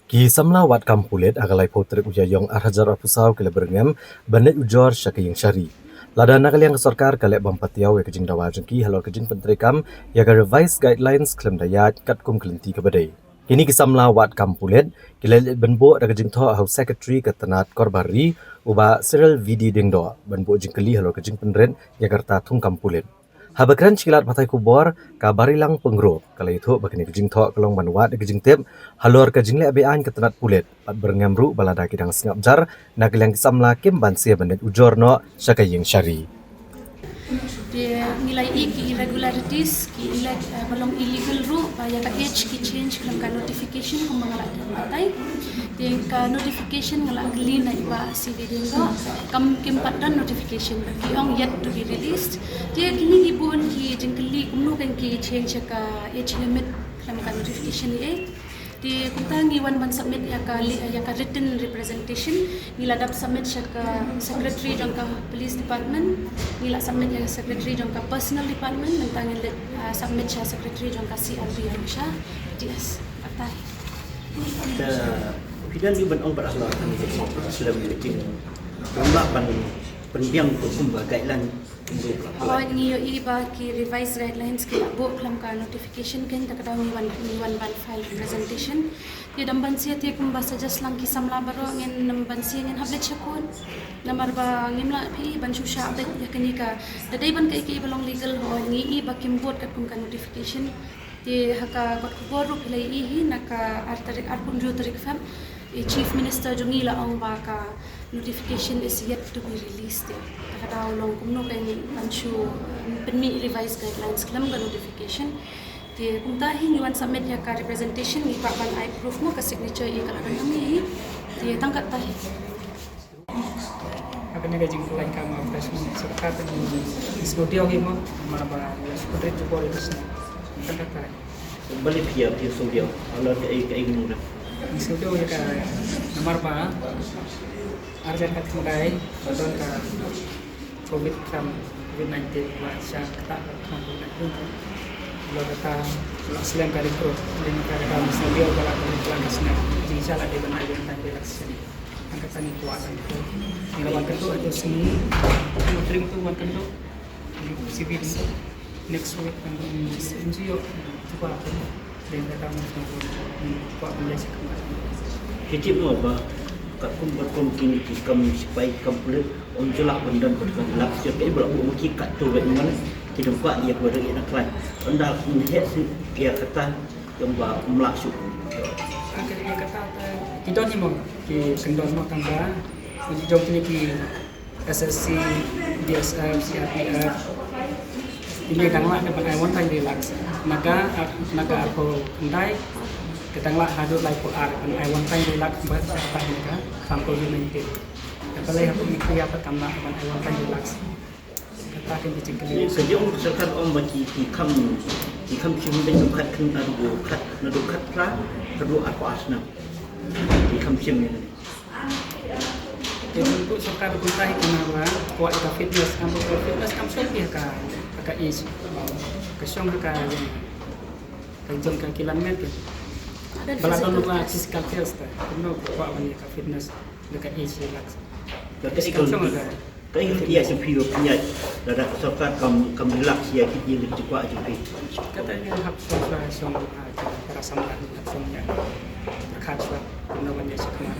Ki samla wat kampulet agalai potrik uyayong arhajar apusau kele berengem banet ujor syakiyeng syari. Lada nakaliang sarkar kalek bampatiau ya kejing dawa jengki halor kejing pentrikam ya ga revise guidelines klem dayat katkum kelenti kebadai. Kini kisamla wat kampulet kilelit benbo da kejing tho hau secretary ketenat korbari uba Cyril Vidi Dingdo benbo jengkeli halor kejing penren ya garta tung kampulet. Habakran cilat patai kubor kabarilang penggro kalau itu bakini kejing tho kelong manuat kejing tep halor kejing le abean ketenat pulet pat berngamru balada kidang singap jar nagelang samla kim bansia benet ujorno syakayeng syari. Dia nilai ki irregularities ki belum illegal ru ya ka age ki change kelam ka notification kung mga patay dia ka notification ngala gli na iba si video kam kim patan notification ki ong yet to be released dia kini ibon ki jengkeli kumno kan ki change ka age limit kelam ka notification ni di kutang iwan ban submit ya ka written representation nila dap submit siya ka secretary jong ka police department nila submit ya secretary jong ka personal department mentang submit siya secretary jong ka CRB yang siya yes patay Pidan di ban ong berakhlak sudah memiliki lambapan pendiam kumba guideline oh niyo iba ki revised guidelines ki abo kelam ka notification kan takadaw ni one file presentation di damban siya ti kumba suggest lang ki samla baro ngin namban siya ngin hablet siya kon namar ba ngimla pi ban susha update ya kanika daday ban kay ki balong legal ho ngi iba kimbot kat kum ka notification di haka kot kuboro pilay ihi naka artarik arpun tarik fam Chief Minister Jungila ang baka notification is yet to be released. Takadaw long kumno kay pansyo penmi revised guidelines kelam ga notification. Di kung tahin iwan submit ya ka representation ni papan I proof mo ka signature i kalakan kami di tangkat tahi. Akan ada jing lain kama freshman serta dengan studio himo maraba seperti itu boleh kesana. Tangkat tahi. balik pia studio kalau ke ingin Studio ya ka nomor pa arjan kat mulai don ka covid kam COVID-19 wa sya kata COVID-19 lo kata selain kali pro dengan kata studio bala pelan kesana jadi salah di benar yang tadi laksana angkatan itu akan itu ngelawan kento itu sini trim tu wan kento civil next week kan studio coba apa dan kata mesti buat menjadi kembali. Kecil tu apa? Kat pun berkom kini kita supaya komplit onjelak bendan berkan lak siapa yang berlaku mungkin kat tu bagaimana kita buat ia kepada ia nak anda melihat dia kata yang buat melaksuk. Akhirnya kata kita ni mau ki kendon mau tambah uji jom ni ki SSC, DSF, CRPF ini tanglah dapat iwan tang relax. Naga aku kendai ketanglah hadut lai pol ar an iwan tang relax buat apa ni ka sampai COVID-19. Apa lagi aku mikir apa tamlah an iwan tang relax. Kata kan di cingkeli. Sejauh serkan om bagi di kam cium ben kat kan nadu kat lah kedua aku asna di kam cium ni. Jadi untuk serta berkuntai kenapa kuat kita fitness kamu sopih ka is kesyong ka kajong ka kilometer balatan lupa physical test no kuat bani ka fitness dekat is relax Jadi kalau kau ingin dia sepiro punya darah sokat kamu relax ya kita lebih cepat juga. katanya hapsong syong para samlah hapsongnya berkat no bani sekarang